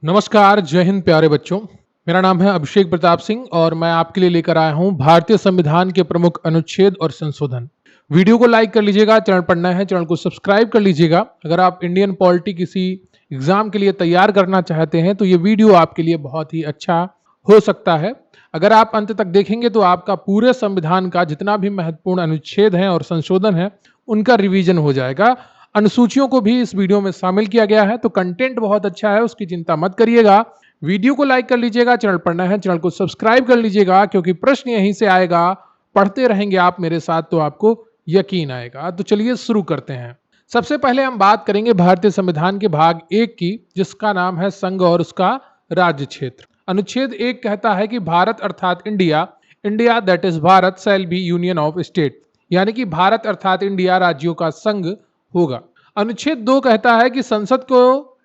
नमस्कार, जय हिंद प्यारे बच्चों। मेरा नाम है अभिषेक प्रताप सिंह और मैं आपके लिए लेकर आया हूं भारतीय संविधान के प्रमुख अनुच्छेद और संशोधन। वीडियो को लाइक कर लीजिएगा, चैनल पर नए हैं चैनल को सब्सक्राइब कर लीजिएगा। अगर आप इंडियन पॉलिटी किसी एग्जाम के लिए तैयार करना चाहते हैं तो ये वीडियो आपके लिए बहुत ही अच्छा हो सकता है। अगर आप अंत तक देखेंगे तो आपका पूरे संविधान का जितना भी महत्वपूर्ण अनुच्छेद है और संशोधन है उनका रिवीजन हो जाएगा। अनुसूचियों को भी इस वीडियो में शामिल किया गया है, तो कंटेंट बहुत अच्छा है, उसकी चिंता मत करिएगा। वीडियो को लाइक कर लीजिएगा, चैनल पर नए हैं चैनल को सब्सक्राइब कर लीजिएगा, क्योंकि प्रश्न यहीं से आएगा। पढ़ते रहेंगे आप मेरे साथ तो आपको यकीन आएगा। तो चलिए शुरू करते हैं। सबसे पहले हम बात करेंगे भारतीय संविधान के भाग 1 की, जिसका नाम है संघ और उसका राज्य क्षेत्र। अनुच्छेद 1 कहता है कि भारत अर्थात India, India that is Bharat shall be union of state, यानी कि भारत अर्थात इंडिया राज्यों का संघ होगा। अनुच्छेद 2 कहता है कि संसद को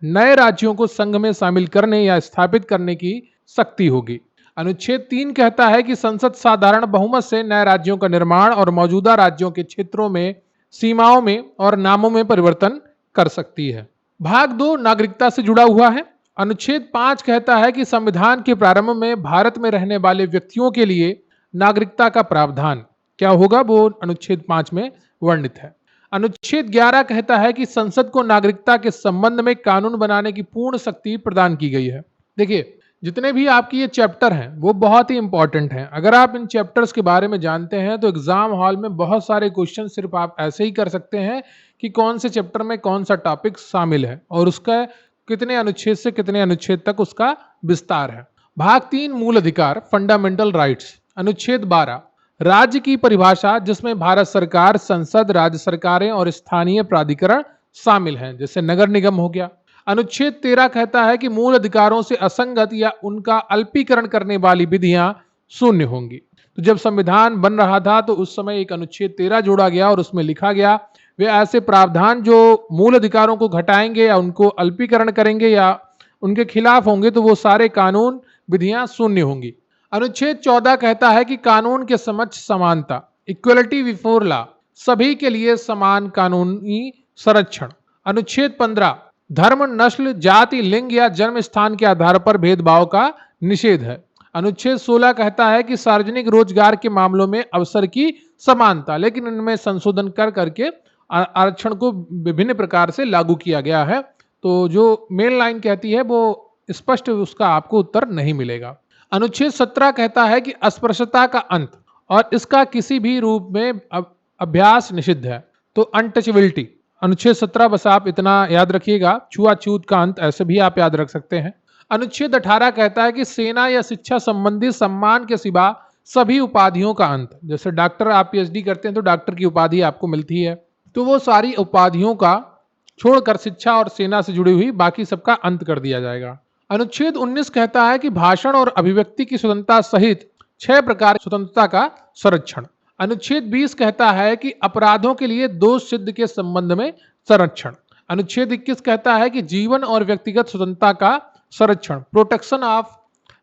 नए राज्यों को संघ में शामिल करने या स्थापित करने की शक्ति होगी। अनुच्छेद 3 कहता है कि संसद साधारण बहुमत से नए राज्यों का निर्माण और मौजूदा राज्यों के क्षेत्रों में, सीमाओं में और नामों में परिवर्तन कर सकती है। भाग 2 नागरिकता से जुड़ा हुआ है। अनुच्छेद 5 कहता है कि संविधान के प्रारंभ में भारत में रहने वाले व्यक्तियों के लिए नागरिकता का प्रावधान क्या होगा, वो अनुच्छेद 5 में वर्णित है। अनुच्छेद 11 कहता है कि संसद को नागरिकता के संबंध में कानून बनाने की पूर्ण शक्ति प्रदान की गई है। देखिए, जितने भी आपकी ये चैप्टर हैं वो बहुत ही इंपॉर्टेंट हैं। अगर आप इन चैप्टर्स के बारे में जानते हैं तो एग्जाम हॉल में बहुत सारे क्वेश्चन सिर्फ आप ऐसे ही कर सकते हैं कि कौन से चैप्टर में कौन सा टॉपिक शामिल है और उसका कितने अनुच्छेद से कितने अनुच्छेद तक उसका विस्तार है। भाग 3 मूल अधिकार, फंडामेंटल राइट्स। अनुच्छेद 12 राज्य की परिभाषा, जिसमें भारत सरकार, संसद, राज्य सरकारें और स्थानीय प्राधिकरण शामिल हैं, जैसे नगर निगम हो गया। अनुच्छेद 13 कहता है कि मूल अधिकारों से असंगत या उनका अल्पीकरण करने वाली विधियां शून्य होंगी। तो जब संविधान बन रहा था तो उस समय एक अनुच्छेद 13 जोड़ा गया और उसमें लिखा गया वे ऐसे प्रावधान जो मूल अधिकारों को घटाएंगे या उनको अल्पीकरण करेंगे या उनके खिलाफ होंगे तो वो सारे कानून विधियां शून्य होंगी। अनुच्छेद 14 कहता है कि कानून के समक्ष समानता, इक्वलिटी बिफोर लॉ, सभी के लिए समान कानूनी संरक्षण। अनुच्छेद 15 धर्म, नस्ल, जाति, लिंग या जन्म स्थान के आधार पर भेदभाव का निषेध है। अनुच्छेद 16 कहता है कि सार्वजनिक रोजगार के मामलों में अवसर की समानता, लेकिन इनमें संशोधन कर करके आरक्षण को विभिन्न प्रकार से लागू किया गया है। तो जो मेन लाइन कहती है वो स्पष्ट उसका आपको उत्तर नहीं मिलेगा। अनुच्छेद 17 कहता है कि अस्पृश्यता का अंत और इसका किसी भी रूप में अभ्यास निषिद्ध है। तो अनटचेबिलिटी, अनुच्छेद 17 बस आप इतना याद रखिएगा, छुआछूत का अंत ऐसे भी आप याद रख सकते हैं। अनुच्छेद 18 कहता है कि सेना या शिक्षा संबंधी सम्मान के सिवा सभी उपाधियों का अंत, जैसे डॉक्टर, आप पीएचडी करते हैं तो डॉक्टर की उपाधि आपको मिलती है, तो वो सारी उपाधियों का छोड़कर शिक्षा और सेना से जुड़ी हुई बाकी सबका अंत कर दिया जाएगा। अनुच्छेद 19 कहता है कि भाषण और अभिव्यक्ति की स्वतंत्रता सहित 6 प्रकार स्वतंत्रता का संरक्षण। अनुच्छेद 20 कहता है कि अपराधों के लिए दोष सिद्ध के संबंध में संरक्षण। अनुच्छेद 21 कहता है कि जीवन और व्यक्तिगत स्वतंत्रता का संरक्षण, protection of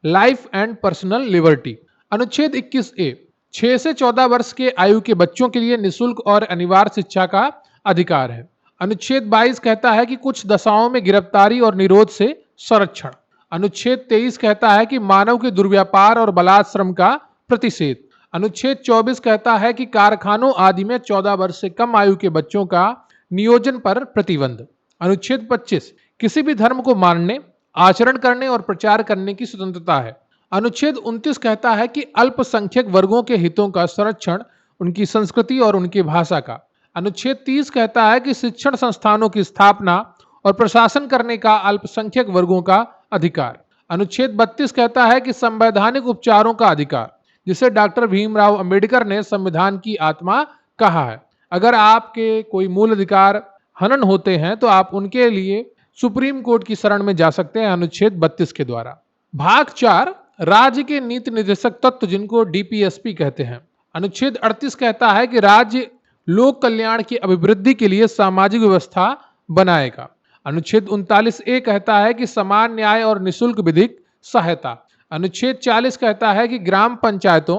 life and personal liberty. अनुच्छेद 21A 6 से 14 वर्ष के आयु के बच्चों के लिए निःशुल्क और अनिवार्य शिक्षा का अधिकार है। अनुच्छेद 22 कहता है कि कुछ दशाओं में गिरफ्तारी और निरोध से संरक्षण। अनुच्छेद 23 कहता है कि मानव के दुर्व्यापार और बलात्श्रम का प्रतिषेध। अनुच्छेद 24 कहता है कि कारखानों आदि में 14 वर्ष से कम आयु के बच्चों का नियोजन पर प्रतिबंध। अनुच्छेद 25 किसी भी धर्म को मानने, आचरण करने और प्रचार करने की स्वतंत्रता है। अनुच्छेद 29 कहता है कि अल्पसंख्यक वर्गों के हितों का संरक्षण, उनकी संस्कृति और उनकी भाषा का। अनुच्छेद 30 कहता है कि शिक्षण संस्थानों की स्थापना और प्रशासन करने का अल्पसंख्यक वर्गों का अधिकार। अनुच्छेद 32 कहता है कि संवैधानिक उपचारों का अधिकार, जिसे डॉक्टर भीमराव अंबेडकर ने संविधान की आत्मा कहा है। अगर आपके कोई मूल अधिकार हनन होते हैं तो आप उनके लिए सुप्रीम कोर्ट की शरण में जा सकते हैं अनुच्छेद 32 के द्वारा। भाग 4 राज्य के नीति निर्देशक तत्व, जिनको डीपीएसपी कहते हैं। अनुच्छेद 38 कहता है कि राज्य लोक कल्याण की अभिवृद्धि के लिए सामाजिक व्यवस्था बनाएगा। अनुच्छेद 39A कहता है कि समान न्याय और निःशुल्क विधिक सहायता। अनुच्छेद 40 कहता है कि ग्राम पंचायतों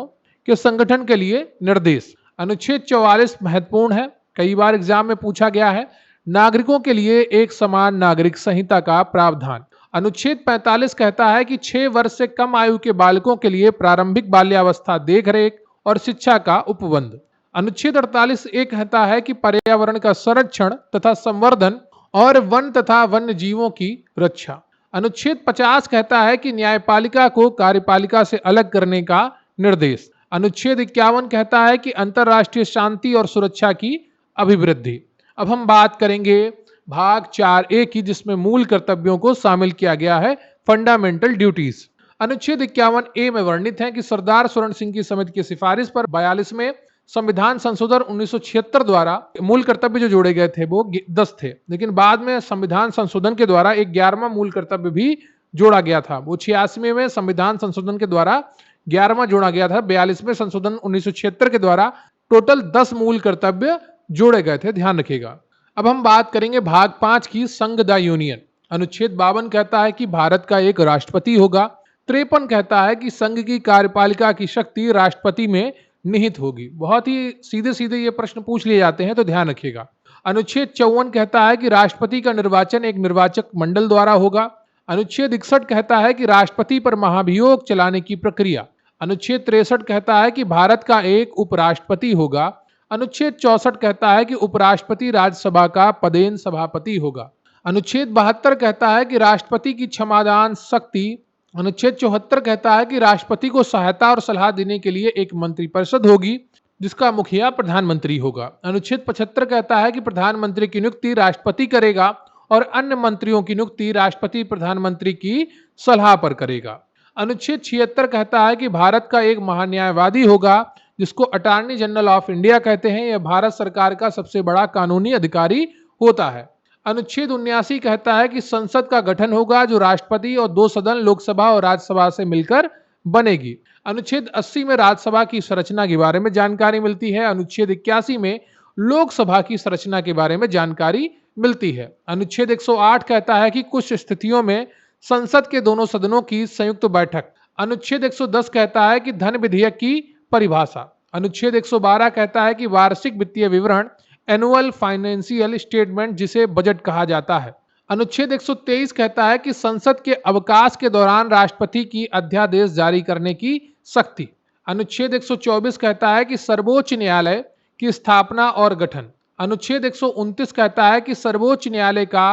के संगठन के लिए निर्देश। अनुच्छेद 44 महत्वपूर्ण है, कई बार एग्जाम में पूछा गया है, नागरिकों के लिए एक समान नागरिक संहिता का प्रावधान। अनुच्छेद 45 कहता है कि 6 वर्ष से कम आयु के बालकों के लिए प्रारंभिक बाल्यावस्था देखरेख और शिक्षा का उपबंध। अनुच्छेद 48 एक कहता है कि पर्यावरण का संरक्षण तथा संवर्धन और वन तथा वन्य जीवों की रक्षा। अनुच्छेद 50 कहता है कि न्यायपालिका को कार्यपालिका से अलग करने का निर्देश। अनुच्छेद 51 कहता है कि अंतर्राष्ट्रीय शांति और सुरक्षा की अभिवृद्धि। अब हम बात करेंगे भाग 4A की, जिसमें मूल कर्तव्यों को शामिल किया गया है, फंडामेंटल ड्यूटीज। अनुच्छेद 51A में वर्णित है कि सरदार स्वर्ण सिंह की समिति की सिफारिश पर 42 में संविधान संशोधन 1976 द्वारा मूल कर्तव्य जो जोड़े गए थे वो 10 थे, लेकिन बाद में संविधान संशोधन के द्वारा एक 11वां मूल कर्तव्य भी जोड़ा गया था। वो 86 में संविधान संशोधन के द्वारा 11वां जोड़ा गया था। 42 में संशोधन 1976 के द्वारा टोटल 10 मूल कर्तव्य जोड़े गए थे, ध्यान रखिएगा। अब हम बात करेंगे भाग 5 की, संघ द यूनियन। अनुच्छेद 52 कहता है कि भारत का एक राष्ट्रपति होगा। 53 कहता है कि संघ की कार्यपालिका की शक्ति राष्ट्रपति में निहित होगी। बहुत ही सीधे सीधे ये प्रश्न पूछ लिए जाते हैं, तो ध्यान रखिएगा। अनुच्छेद 54 कहता है कि राष्ट्रपति का निर्वाचन एक निर्वाचक मंडल द्वारा होगा। अनुच्छेद 61 कहता है कि राष्ट्रपति पर महाभियोग चलाने की प्रक्रिया। अनुच्छेद 63 कहता है कि भारत का एक उपराष्ट्रपति होगा। अनुच्छेद 64 कहता है कि उपराष्ट्रपति राज्यसभा का पदेन सभापति होगा। अनुच्छेद 72 कहता है कि राष्ट्रपति की क्षमादान शक्ति। अनुच्छेद 74 कहता है कि राष्ट्रपति को सहायता और सलाह देने के लिए एक मंत्रिपरिषद होगी, जिसका मुखिया प्रधानमंत्री होगा। अनुच्छेद 75 कहता है कि प्रधानमंत्री की नियुक्ति राष्ट्रपति करेगा और अन्य मंत्रियों की नियुक्ति राष्ट्रपति प्रधानमंत्री की सलाह पर करेगा। अनुच्छेद 76 कहता है कि भारत का एक महान्यायवादी होगा, जिसको अटॉर्नी जनरल ऑफ इंडिया कहते हैं। यह भारत सरकार का सबसे बड़ा कानूनी अधिकारी होता है। अनुच्छेद 79 कहता है कि संसद का गठन होगा, जो राष्ट्रपति और 2 सदन लोकसभा और राज्यसभा से मिलकर बनेगी। अनुच्छेद 80 में राज्यसभा की संरचना के बारे में जानकारी मिलती है। अनुच्छेद 81 में लोकसभा की संरचना के बारे में जानकारी मिलती है। अनुच्छेद 108 कहता है कि कुछ स्थितियों में संसद के दोनों सदनों की संयुक्त बैठक। अनुच्छेद 110 कहता है कि धन विधेयक की परिभाषा। अनुच्छेद 112 कहता है कि वार्षिक वित्तीय विवरण, एनुअल फाइनेंशियल स्टेटमेंट, जिसे बजट कहा जाता है। अनुच्छेद 123 कहता है कि संसद के अवकाश के दौरान राष्ट्रपति की अध्यादेश जारी करने की शक्ति। अनुच्छेद 124 कहता है कि सर्वोच्च न्यायालय की स्थापना और गठन। अनुच्छेद 129 कहता है कि सर्वोच्च न्यायालय का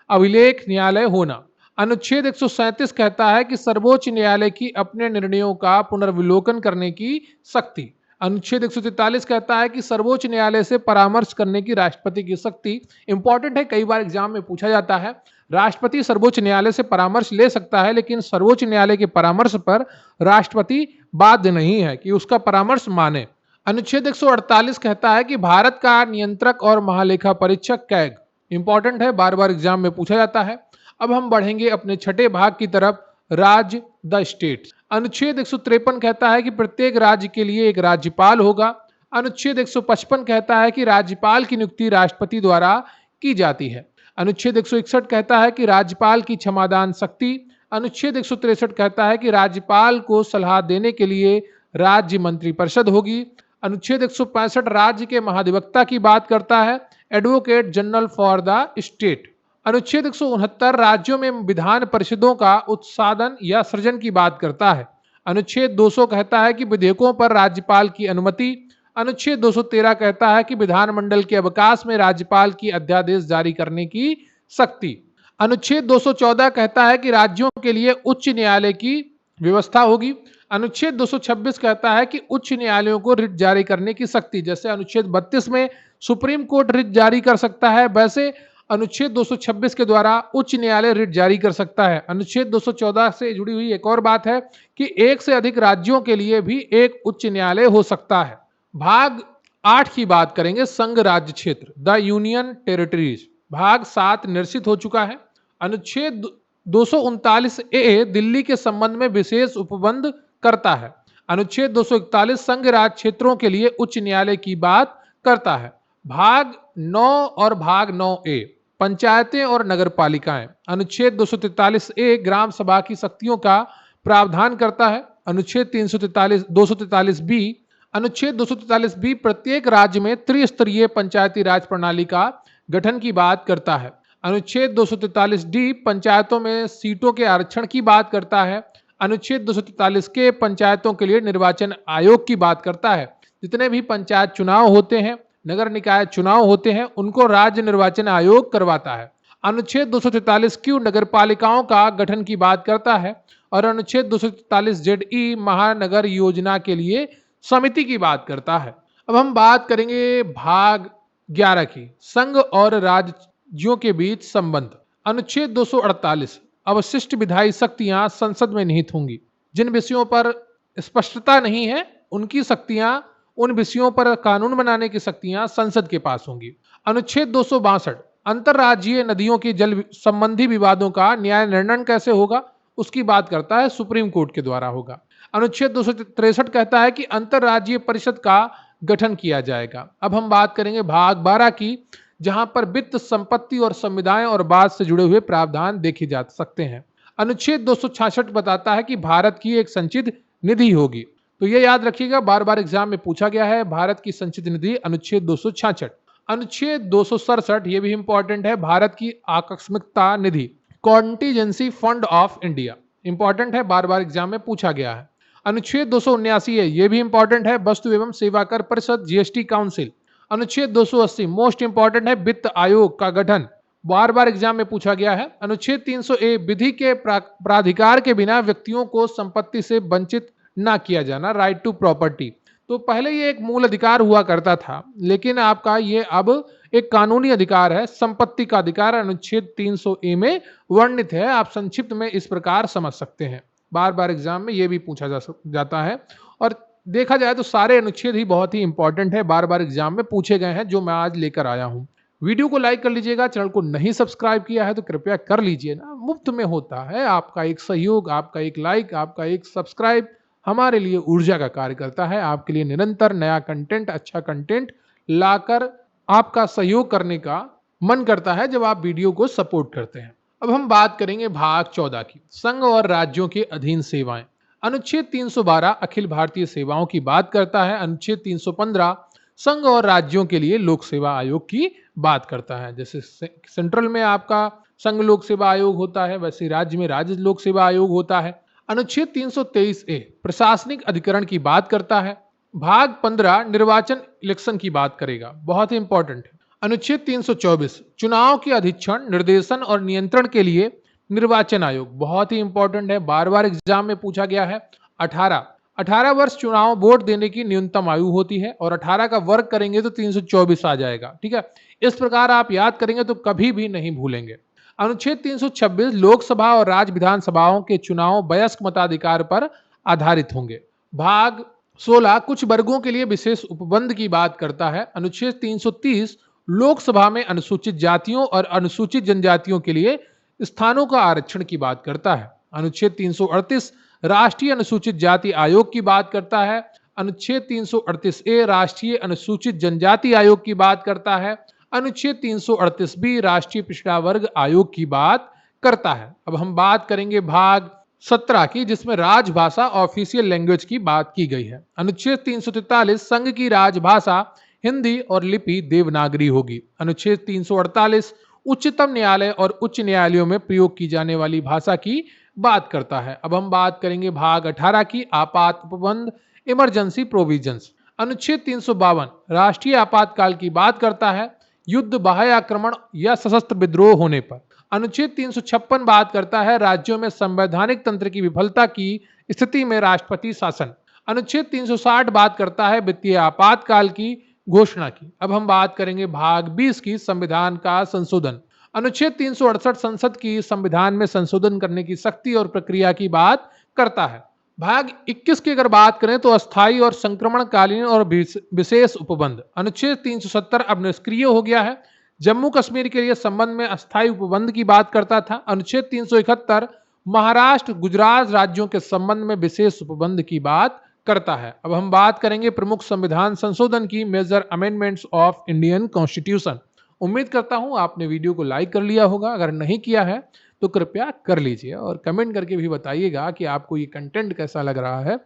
अभिलेख न्यायालय होना। अनुच्छेद 137 कहता है कि सर्वोच्च न्यायालय की अपने निर्णयों का पुनर्विलोकन करने की शक्ति। अनुच्छेद 143 कहता है कि सर्वोच्च न्यायालय से परामर्श करने की राष्ट्रपति की शक्ति। इंपॉर्टेंट है, कई बार एग्जाम में पूछा जाता है। राष्ट्रपति सर्वोच्च न्यायालय से परामर्श ले सकता है, लेकिन सर्वोच्च न्यायालय के परामर्श पर राष्ट्रपति बाध्य नहीं है कि उसका परामर्श माने। अनुच्छेद 148 कहता है कि भारत का नियंत्रक और महालेखा परीक्षक कैग। इंपॉर्टेंट है, बार बार एग्जाम में पूछा जाता है। अब हम बढ़ेंगे अपने छठे भाग की तरफ, राज्य द स्टेट्स। अनुच्छेद 153 कहता है कि प्रत्येक राज्य के लिए एक राज्यपाल होगा। अनुच्छेद 155 कहता है कि राज्यपाल की नियुक्ति राष्ट्रपति द्वारा की जाती है। अनुच्छेद 161 कहता है कि राज्यपाल की क्षमादान शक्ति। अनुच्छेद 163 कहता है कि राज्यपाल को सलाह देने के लिए राज्य मंत्रिपरिषद होगी। अनुच्छेद 165 राज्य के महाधिवक्ता की बात करता है, advocate general for the state. अनुच्छेद 169 राज्यों में विधान परिषदों का उत्साधन या सृजन की बात करता है। अनुच्छेद 200 कहता है कि विधेयकों पर राज्यपाल की अनुमति। अनुच्छेद 213 कहता है कि विधानमंडल के अवकाश में राज्यपाल की अध्यादेश जारी करने की शक्ति। अनुच्छेद 214 कहता है कि राज्यों के लिए उच्च न्यायालय की व्यवस्था होगी। अनुच्छेद 226 कहता है कि उच्च न्यायालयों को रिट जारी करने की शक्ति। जैसे अनुच्छेद 32 में सुप्रीम कोर्ट रिट जारी कर सकता है, वैसे अनुच्छेद 226 के द्वारा उच्च न्यायालय रिट जारी कर सकता है। अनुच्छेद 214 से जुड़ी हुई एक और बात है कि एक से अधिक राज्यों के लिए भी एक उच्च न्यायालय हो सकता है। भाग 8 की बात करेंगे, संघ राज्य क्षेत्र, द यूनियन टेरिटरीज। भाग 7 निरसित हो चुका है। अनुच्छेद 239A दिल्ली के संबंध में विशेष उपबंध करता है। अनुच्छेद 241 संघ राज्य क्षेत्रों के लिए उच्च न्यायालय की बात करता है। भाग 9 और भाग 9A पंचायतें और नगर पालिकाएं। अनुच्छेद 243A ग्राम सभा की शक्तियों का प्रावधान करता है। अनुच्छेद 243B अनुच्छेद 243B प्रत्येक राज्य में त्रिस्तरीय पंचायती राज प्रणाली का गठन की बात करता है। अनुच्छेद 243 डी पंचायतों में सीटों के आरक्षण की बात करता है। अनुच्छेद 243 के पंचायतों के लिए निर्वाचन आयोग की बात करता है। जितने भी पंचायत चुनाव होते हैं, नगर निकाय चुनाव होते हैं, उनको राज्य निर्वाचन आयोग करवाता है। अनुच्छेद 243 क्यू नगर पालिकाओं का गठन की बात करता है और अनुच्छेद 243 जेड ई महानगर योजना के लिए समिति की बात करता है। अब हम बात करेंगे भाग 11 की, संघ और राज्यों के बीच संबंध। अनुच्छेद 248 अवशिष्ट विधायी शक्तियां संसद में निहित होंगी। जिन विषयों पर स्पष्टता नहीं है, उनकी शक्तियां, उन विषयों पर कानून बनाने की शक्तियां संसद के पास होंगी। अनुच्छेद 262 अंतरराज्यीय नदियों के जल संबंधी विवादों का न्याय निर्णय कैसे होगा, उसकी बात करता है, सुप्रीम कोर्ट के द्वारा होगा। अनुच्छेद 263 कहता है कि अंतरराज्यीय परिषद का गठन किया जाएगा। अब हम बात करेंगे भाग 12 की, जहां पर वित्त, संपत्ति और संविदाएं और बाद से जुड़े हुए प्रावधान देखे जा सकते हैं। अनुच्छेद 266 बताता है कि भारत की एक संचित निधि होगी। तो ये याद रखिएगा, बार बार एग्जाम में पूछा गया है, भारत की संचित निधि अनुच्छेद 266। अनुच्छेद 267 ये भी इंपॉर्टेंट है, भारत की आकस्मिकता निधि, contingency fund of India, important है, बार बार एग्जाम में पूछा गया है। अनुच्छेद 279 है, ये भी इंपॉर्टेंट है, वस्तु एवं सेवा कर परिषद, जीएसटी काउंसिल। अनुच्छेद 280 मोस्ट इंपॉर्टेंट है, वित्त आयोग का गठन, बार बार एग्जाम में पूछा गया है। अनुच्छेद 300 विधि के प्राधिकार के बिना व्यक्तियों को संपत्ति से वंचित ना किया जाना, राइट टू प्रॉपर्टी। तो पहले ये एक मूल अधिकार हुआ करता था, लेकिन आपका ये अब एक कानूनी अधिकार है, संपत्ति का अधिकार अनुच्छेद 300 में वर्णित है। आप संक्षिप्त में इस प्रकार समझ सकते हैं, बार बार एग्जाम में ये भी पूछा जाता है। और देखा जाए तो सारे अनुच्छेद ही बहुत ही इंपॉर्टेंट है, बार बार एग्जाम में पूछे गए हैं, जो मैं आज लेकर आया हूं। वीडियो को लाइक कर लीजिएगा, चैनल को नहीं सब्सक्राइब किया है तो कृपया कर लीजिए ना, मुफ्त में होता है। आपका एक सहयोग, आपका एक लाइक, आपका एक सब्सक्राइब हमारे लिए ऊर्जा का कार्य करता है। आपके लिए निरंतर नया कंटेंट, अच्छा कंटेंट लाकर आपका सहयोग करने का मन करता है जब आप वीडियो को सपोर्ट करते हैं। अब हम बात करेंगे भाग 14 की, संघ और राज्यों के अधीन सेवाएं। अनुच्छेद 312 अखिल भारतीय सेवाओं की बात करता है। अनुच्छेद 315 संघ और राज्यों के लिए लोक सेवा आयोग की बात करता है। जैसे सेंट्रल में आपका संघ लोक सेवा आयोग होता है, वैसे राज्य में राज्य लोक सेवा आयोग होता है। अनुच्छेद 323 प्रशासनिक अधिकरण की बात करता है। भाग 15 निर्वाचन इलेक्शन की बात करेगा, बहुत ही इंपॉर्टेंट है। अनुच्छेद 324 चुनाव के अधीक्षण, निर्देशन और नियंत्रण के लिए निर्वाचन आयोग, बहुत ही इंपॉर्टेंट है, बार बार एग्जाम में पूछा गया है। 18 वर्ष चुनाव वोट देने की न्यूनतम आयु होती है, और 18 का वर्ग करेंगे तो 324 आ जाएगा। ठीक है, इस प्रकार आप याद करेंगे तो कभी भी नहीं भूलेंगे। अनुच्छेद 326 लोकसभा और राज्य विधानसभाओं के चुनाव वयस्क मताधिकार पर आधारित होंगे। भाग 16 कुछ वर्गों के लिए विशेष उपबंध की बात करता है। अनुच्छेद 330 लोकसभा में अनुसूचित जातियों और अनुसूचित जनजातियों के लिए स्थानों का आरक्षण की बात करता है। अनुच्छेद 338 राष्ट्रीय अनुसूचित जाति आयोग की बात करता है। अनुच्छेद 338 राष्ट्रीय अनुसूचित जनजाति आयोग की बात करता है। अनुच्छेद 338 भी राष्ट्रीय पिछड़ा वर्ग आयोग की बात करता है। अब हम बात करेंगे भाग 17 की, जिसमें राजभाषा ऑफिशियल लैंग्वेज की बात की गई है। अनुच्छेद 343 संघ की राजभाषा हिंदी और लिपि देवनागरी होगी। अनुच्छेद 348 उच्चतम न्यायालय और उच्च न्यायालयों में प्रयोग की जाने वाली भाषा की बात करता है। अब हम बात करेंगे भाग 18 की, आपात उपबंध, इमरजेंसी प्रोविजंस। अनुच्छेद 352 राष्ट्रीय आपातकाल की बात करता है, युद्ध, बाह्य आक्रमण या सशस्त्र विद्रोह होने पर। अनुच्छेद 356 बात करता है राज्यों में संवैधानिक तंत्र की विफलता की स्थिति में राष्ट्रपति शासन। अनुच्छेद 360 बात करता है वित्तीय आपातकाल की घोषणा की। अब हम बात करेंगे भाग 20 की, संविधान का संशोधन। अनुच्छेद 368 संसद की संविधान में संशोधन करने की शक्ति और प्रक्रिया की बात करता है। भाग 21 की अगर बात करें तो अस्थायी और संक्रमणकालीन और विशेष उपबंध। अनुच्छेद 370 अब निष्क्रिय हो गया है, जम्मू कश्मीर के लिए संबंध में अस्थायी उपबंध की बात करता था। अनुच्छेद 371 महाराष्ट्र, गुजरात राज्यों के संबंध में विशेष उपबंध की बात करता है। अब हम बात करेंगे प्रमुख संविधान संशोधन की, major amendments of Indian constitution. उम्मीद करता हूं आपने वीडियो को लाइक कर लिया होगा, अगर नहीं किया है तो कृपया कर लीजिए, और कमेंट करके भी बताइएगा कि आपको ये कंटेंट कैसा लग रहा है।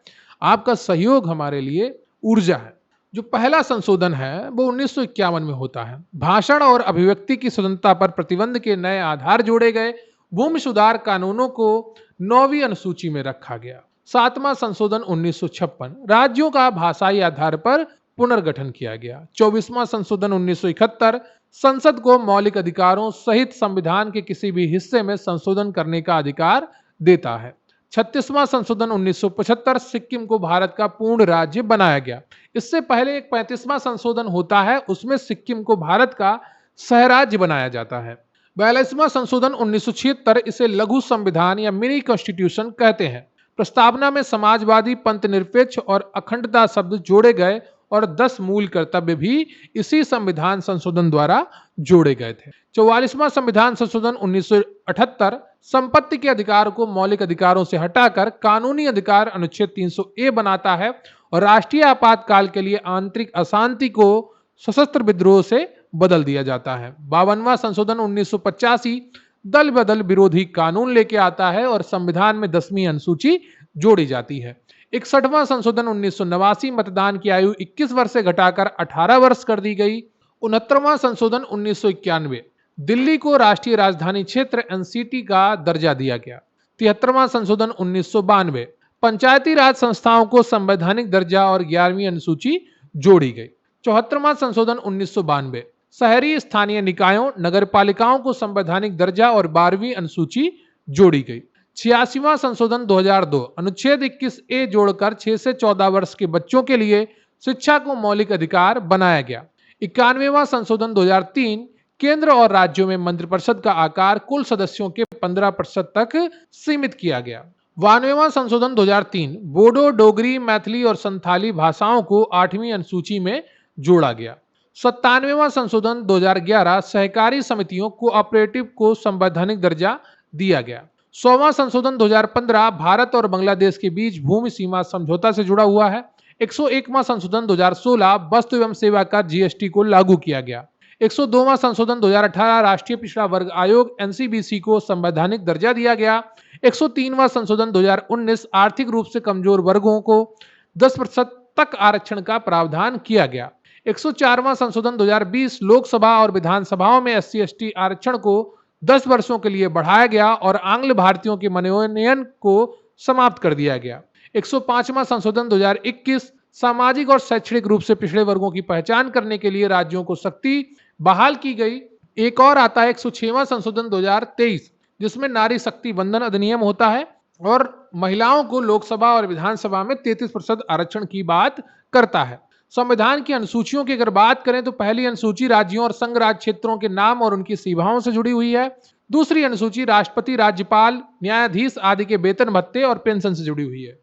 आपका सहयोग हमारे लिए ऊर्जा है। जो पहला संशोधन है वो 1951 में होता है। भाषण और अभिव्यक्ति की स्वतंत्रता पर प्रतिबंध के नए आधार जोड़े गए। भूमि सुधार कानूनों को 9वीं अनुसूची में रखा गया। सातवां संशोधन 1956, राज्यों का भाषाई आधार पर पुनर्गठन किया गया। 24वां संशोधन 1971, संसद को मौलिक अधिकारों सहित संविधान के किसी भी हिस्से में संशोधन करने का अधिकार देता है। 36वां संशोधन 1975, सिक्किम को भारत का पूर्ण राज्य बनाया गया। इससे पहले एक 35वां संशोधन होता है, उसमें सिक्किम को भारत का सहराज्य बनाया जाता है। 42वां संशोधन 1976, इसे लघु संविधान या मिनी कॉन्स्टिट्यूशन कहते हैं। प्रस्तावना में समाजवादी, पंथ निरपेक्ष और अखंडता शब्द जोड़े गए और 10 मूल कर्तव्य भी इसी संविधान संशोधन द्वारा जोड़े गए थे। 44वां संविधान संशोधन 1978, संपत्ति के अधिकार को मौलिक अधिकारों से हटाकर कानूनी अधिकार अनुच्छेद 300A बनाता है और राष्ट्रीय आपातकाल के लिए आंतरिक अशांति को सशस्त्र विद्रोह से बदल दिया जाता है। 52वां संशोधन 1985, दल बदल विरोधी कानून लेके आता है और संविधान में 10वीं अनुसूची जोड़ी जाती है। 61वां संशोधन 1989, मतदान की आयु 21 वर्ष से घटाकर 18 वर्ष कर दी गई। 69वां संशोधन 1991, दिल्ली को राष्ट्रीय राजधानी क्षेत्र एनसीटी का दर्जा दिया गया। 73वां संशोधन 1992, पंचायती राज संस्थाओं को संवैधानिक दर्जा और 11वीं अनुसूची जोड़ी गई। 74वां संशोधन 1992, शहरी स्थानीय निकायों नगरपालिकाओं को संवैधानिक दर्जा और 12वीं अनुसूची जोड़ी गई। 86वां संशोधन 2002, अनुच्छेद 21A जोड़कर 6 से 14 वर्ष के बच्चों के लिए शिक्षा को मौलिक अधिकार बनाया गया। 91वां संशोधन 2003, केंद्र और राज्यों में मंत्रिपरिषद का आकार कुल सदस्यों के 15% तक सीमित किया गया। 92वां संशोधन 2003, बोडो, डोगरी, मैथिली और संथाली भाषाओं को 8वीं अनुसूची में जोड़ा गया। 97वां संशोधन 2011, सहकारी समितियों कोऑपरेटिव को संवैधानिक दर्जा दिया गया। 100वां संशोधन 2015, भारत और बांग्लादेश के बीच भूमि सीमा समझौता से जुड़ा हुआ है। 101वां संशोधन 2016, वस्तु एवं सेवा कर जीएसटी को लागू किया गया। 102वां संशोधन 2018, राष्ट्रीय पिछड़ा वर्ग आयोग एनसीबीसी को संवैधानिक दर्जा दिया गया। 103वां संशोधन 2019, आर्थिक रूप से कमजोर वर्गों को 10% तक आरक्षण का प्रावधान किया गया। 104वां संशोधन 2020, लोकसभा और विधानसभाओं में SC/ST आरक्षण को 10 वर्षों के लिए बढ़ाया गया और आंग्ल भारतीयों के मनोनयन को समाप्त कर दिया गया। 105वां संशोधन 2021, सामाजिक और शैक्षणिक रूप से पिछड़े वर्गों की पहचान करने के लिए राज्यों को शक्ति बहाल की गई। एक और आता है 106वां संशोधन 2023, जिसमें नारी शक्ति वंदन अधिनियम होता है और महिलाओं को लोकसभा और विधानसभा में 33% आरक्षण की बात करता है। संविधान की अनुसूचियों की अगर बात करें तो पहली अनुसूची राज्यों और संघ राज्य क्षेत्रों के नाम और उनकी सीमाओं से जुड़ी हुई है। दूसरी अनुसूची राष्ट्रपति, राज्यपाल, न्यायाधीश आदि के वेतन भत्ते और पेंशन से जुड़ी हुई है।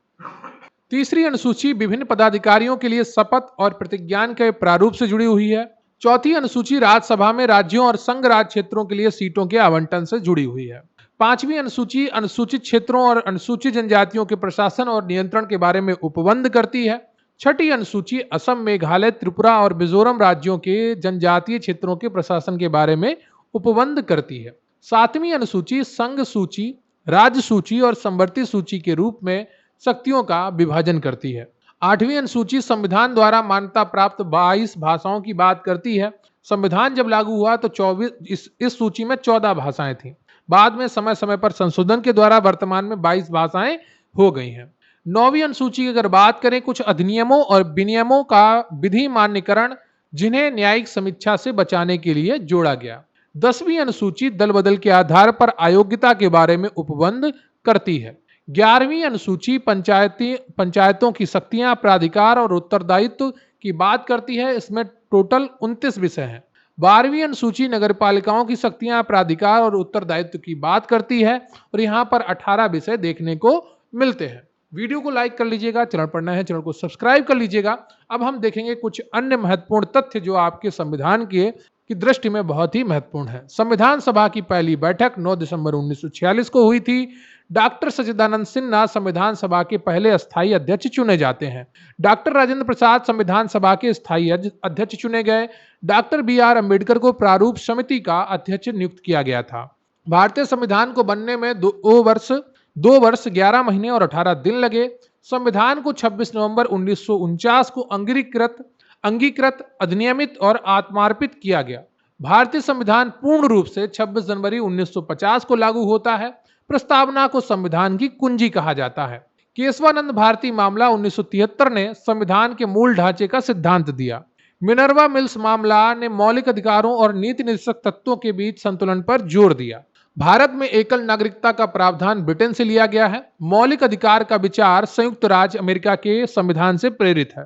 तीसरी अनुसूची विभिन्न पदाधिकारियों के लिए शपथ और प्रतिज्ञान के प्रारूप से जुड़ी हुई है। चौथी अनुसूची राज्यसभा में राज्यों और संघ राज्य क्षेत्रों के लिए सीटों के आवंटन से जुड़ी हुई है। पांचवी अनुसूची अनुसूचित क्षेत्रों और अनुसूचित जनजातियों के प्रशासन और नियंत्रण के बारे में उपबंध करती है। छठी अनुसूची असम, मेघालय, त्रिपुरा और मिजोरम राज्यों के जनजातीय क्षेत्रों के प्रशासन के बारे में उपबंध करती है। सातवीं अनुसूची संघ सूची, राज्य सूची और संवर्ती सूची के रूप में शक्तियों का विभाजन करती है। आठवीं अनुसूची संविधान द्वारा मान्यता प्राप्त 22 भाषाओं की बात करती है। संविधान जब लागू हुआ तो 24 इस सूची में 14 भाषाएं थीं। बाद में समय समय पर संशोधन के द्वारा वर्तमान में 22 भाषाएं हो गई हैं। 9वीं अनुसूची की अगर बात करें, कुछ अधिनियमों और विनियमों का विधि मान्यकरण जिन्हें न्यायिक समीक्षा से बचाने के लिए जोड़ा गया। 10वीं अनुसूची दल बदल के आधार पर अयोग्यता के बारे में उपबंध करती है। 11वीं अनुसूची पंचायतों की शक्तियां, प्राधिकार और उत्तरदायित्व की बात करती है। इसमें टोटल 29 विषय हैं। 12वीं अनुसूची नगरपालिकाओं की शक्तियां, प्राधिकार और उत्तरदायित्व की बात करती है और यहाँ पर 18 विषय देखने को मिलते हैं। वीडियो को लाइक कर लीजिएगा, चैनल पर नए हैं चैनल को सब्सक्राइब कर लीजिएगा। अब हम देखेंगे कुछ अन्य महत्वपूर्ण तथ्य जो आपके संविधान की दृष्टि में बहुत ही महत्वपूर्ण है। संविधान सभा की पहली बैठक 9 दिसंबर 1946 को हुई थी। डॉक्टर सच्चिदानंद सिन्हा संविधान सभा के पहले अस्थायी अध्यक्ष चुने जाते हैं। डॉक्टर राजेंद्र प्रसाद संविधान सभा के स्थायी अध्यक्ष चुने गए। डॉक्टर BR अम्बेडकर को प्रारूप समिति का अध्यक्ष नियुक्त किया गया था। भारतीय संविधान को बनने में 2 वर्ष 11 महीने और 18 दिन लगे। संविधान को 26 नवंबर 1949 को अंगीकृत, अधिनियमित और आत्मार्पित किया गया। भारतीय संविधान पूर्ण रूप से 26 जनवरी 1950 को लागू होता है। प्रस्तावना को संविधान की कुंजी कहा जाता है। केशवानंद भारती मामला 1973 ने संविधान के मूल ढांचे का सिद्धांत दिया। मिनर्वा मिल्स मामला ने मौलिक अधिकारों और नीति निर्देशक तत्वों के बीच संतुलन पर जोर दिया। भारत में एकल नागरिकता का प्रावधान ब्रिटेन से लिया गया है। मौलिक अधिकार का विचार संयुक्त राज्य अमेरिका के संविधान से प्रेरित है।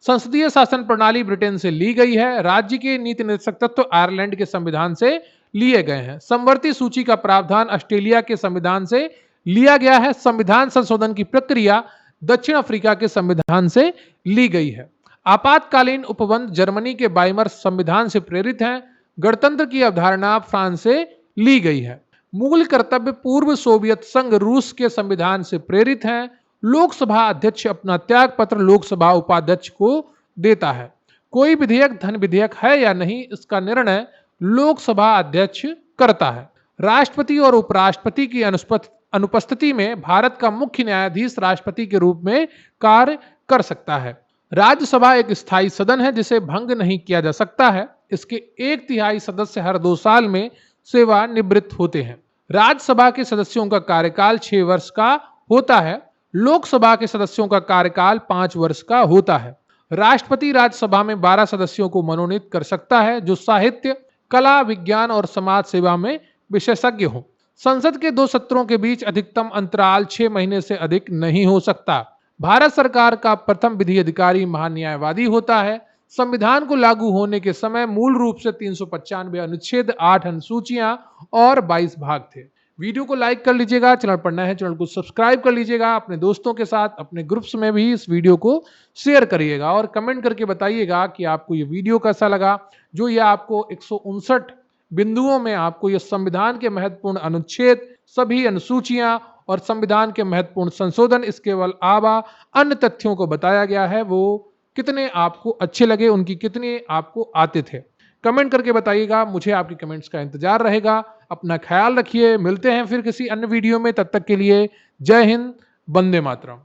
संसदीय शासन प्रणाली ब्रिटेन से ली गई है। राज्य के नीति निर्देशक तत्व आयरलैंड के संविधान से लिए गए हैं। समवर्ती सूची का प्रावधान ऑस्ट्रेलिया के संविधान से लिया गया है। संविधान संशोधन की प्रक्रिया दक्षिण अफ्रीका के संविधान से ली गई है। आपातकालीन उपबंध जर्मनी के वाइमर संविधान से प्रेरित हैं। गणतंत्र की अवधारणा फ्रांस से ली गई है। मूल कर्तव्य पूर्व सोवियत संघ रूस के संविधान से प्रेरित हैं। लोकसभा अध्यक्ष अपना त्याग पत्र लोकसभा उपाध्यक्ष को देता है। कोई विधेयक धन विधेयक है या नहीं, इसका निर्णय लोकसभा अध्यक्ष करता है। राष्ट्रपति और उपराष्ट्रपति की अनुपस्थिति में भारत का मुख्य न्यायाधीश राष्ट्रपति के रूप में कार्य कर सकता है। राज्यसभा एक स्थायी सदन है जिसे भंग नहीं किया जा सकता है। इसके 1/3 सदस्य हर 2 साल में सेवानिवृत्त होते हैं। राज्यसभा के सदस्यों का कार्यकाल 6 वर्ष का होता है। लोकसभा के सदस्यों का कार्यकाल 5 वर्ष का होता है। राष्ट्रपति राज्यसभा में 12 सदस्यों को मनोनीत कर सकता है जो साहित्य, कला, विज्ञान और समाज सेवा में विशेषज्ञ हों। संसद के 2 सत्रों के बीच अधिकतम अंतराल 6 महीने से अधिक नहीं हो सकता। भारत सरकार का प्रथम विधि अधिकारी महान्यायवादी होता है। संविधान को लागू होने के समय मूल रूप से 395 अनुच्छेद, 8 अनुसूचियां और 22 भाग थे। वीडियो को लाइक कर लीजिएगा, चैनल पर नए हैं चैनल को सब्सक्राइब कर लीजिएगा, अपने दोस्तों के साथ अपने ग्रुप्स में भी इस वीडियो को शेयर करिएगा और कमेंट करके बताइएगा कि आपको ये वीडियो कैसा लगा। जो ये आपको 159 बिंदुओं में आपको ये संविधान के महत्वपूर्ण अनुच्छेद, सभी अनुसूचियां और संविधान के महत्वपूर्ण संशोधन, इसके अलावा अन्य तथ्यों को बताया गया है, वो कितने आपको अच्छे लगे, उनकी कितने आपको आते थे। कमेंट करके बताइएगा। मुझे आपकी कमेंट्स का इंतजार रहेगा। अपना ख्याल रखिए। मिलते हैं फिर किसी अन्य वीडियो में। तब तक के लिए जय हिंद, वंदे मातरम।